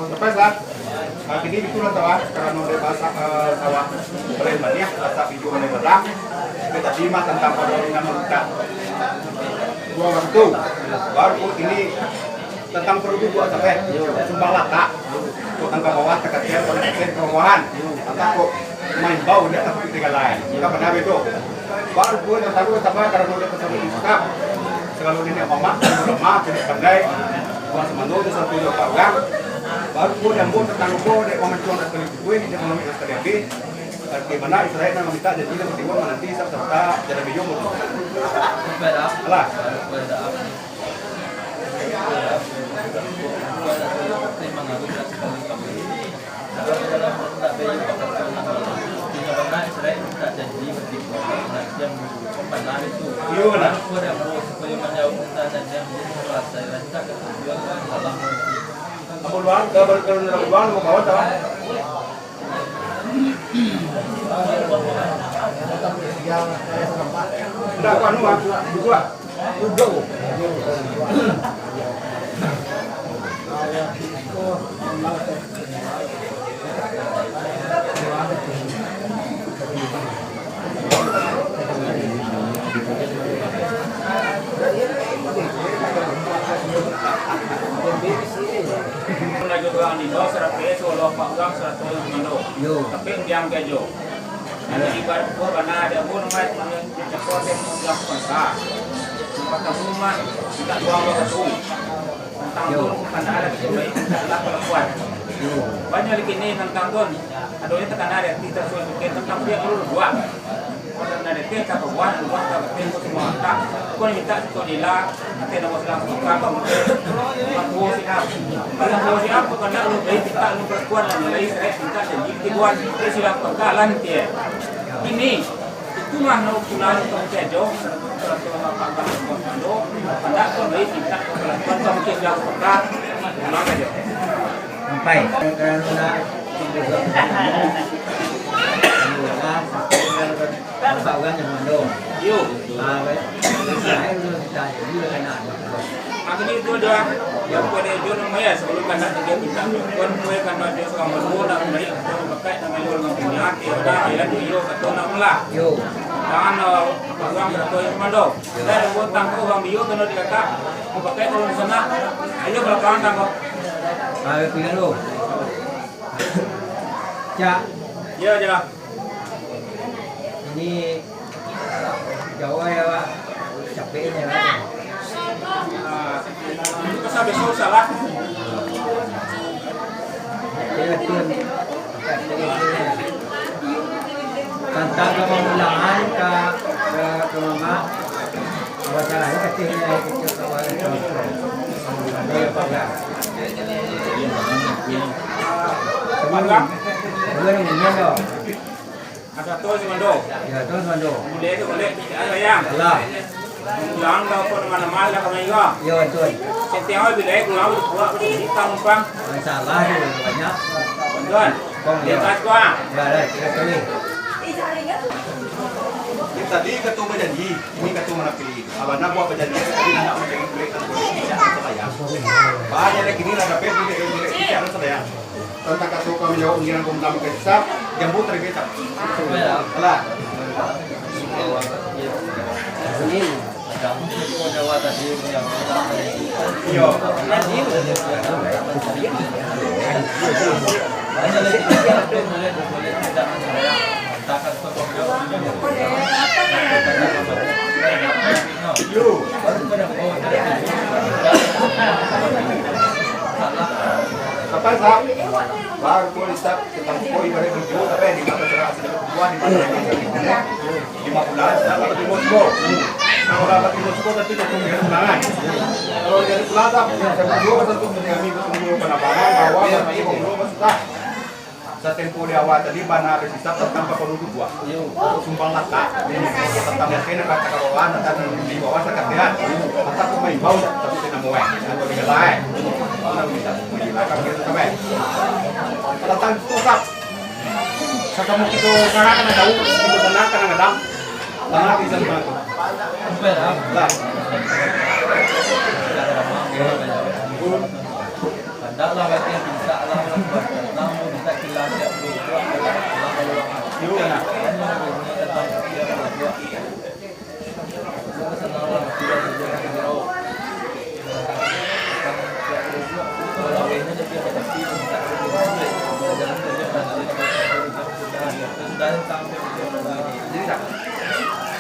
Sampai saat kali ini itu tawa karena udah bahasa sawah boleh banyak bahasa video boleh berak kita simak tentang perundingan kita dua waktu baru ini tentang perlu dua sampai sumbang lata tentang bawah tekatnya konten kebawahan atau kok main bau dia tapi tiga lain kita pernah itu baru gue tentang gue sama karena udah ketemu di skap selalu ini mama lemah tidak pandai buat semandu itu satu dua kawan baru gue yang buat tentang gue dia komen cuma sekali gue ini jangan ngomongin sekali lagi bagaimana Israel meminta jadi kita bertimbang nanti serta jadi video mau lah mau bawa tahu? Tidak anu dua. Juga di bawah serat peso lo pak uang serat tol mando. Tapi yang kejo. Jadi ibarat ko bana ada pun mat yang cekot yang udah konta. Tempat rumah kita uang lo kesu. Tentang pun kan ada baik tidak perempuan. Banyak lagi tentang pun. Adonya tekan ada kita soal bikin tentang dia perlu dua. Karena ada kita perempuan buat kita semua tak. Kau minta sekolah nanti nama sedang suka kamu. Aku siap. Kalau mau siap karena lu baik kita lu perempuan dan lain saya minta jadi tibuan kita siap bakalan dia. Ini itu mah no pulang ke kejo kalau apa kalau pada kau baik kita perempuan kamu siap bakal pulang aja. Sampai karena bawagan yang mando. Yo. Saya belum bisa jadi kena. Makanya itu doa yang pada jono maya sebelum kena dia minta kon mue kan dia suka mulu nak beli atau pakai dengan luar ngomongnya hati ada ya dia kata nak mula. Yo. Jangan orang berapa yang mando. Saya buat tangko orang bio tu nak dikata mau pakai orang sana. Ayo belakang tangko. Ayo pilih lo. Cak. Ya jelah. Ini jauh ya Pak, capeknya Pak. Itu sampai besok salah. Dia tentang kemulangan ke mama, masalahnya kecilnya kecil kawan itu. Ada apa enggak? Semangat. Dua yang dong. Ada tu si mando. Ya terus mando. Boleh tu boleh. Ada yang. Lah. Pulang kau pun mana-mana lah kau juga. Yo betul. Setiap hari bila pulang buat kita numpang. Masalah itu banyak. Tuan. Lihat kat gua. Ya ada tiga kali. Tadi ketua berjanji, ini ketua mana pilih. Abang nak buat berjanji, tadi nak menjadi kulit dan kulit saya. Banyak lagi ni lah dapat kita harus saya. Tentang ketua kami jawab pengiran komunikasi kesab, jambu terbiasa. Alah. Ini kamu mau jawab tadi yang Yo. Kapan sah? Baru polis sah tentang koi barang berjual tapi di mana cara asal berjual di mana 5 bulan dapat di Moskow. Kalau dapat di Moskow tapi itu punya undangan. Kalau dari Plaza saya berjual satu kami bertemu penampakan bahwa kami ngobrol maksudnya setempo di awal tadi bana habis hisap tentang penduduk gua. Sumbang lata. Tentang mungkin kata kawan tentang di bawah sekalian. Masa aku main bau tapi tidak mau atau tidak lain. Kalau bisa menghilangkan gitu sampai. Tentang tukap. Sakamu kita sekarang kan ada itu tenang kan ada. Tenang bisa bantu. Lah. Allah bagi yang bisa Allah buat Allah mau bisa kilau dia berdua Allah Yo na. Jadi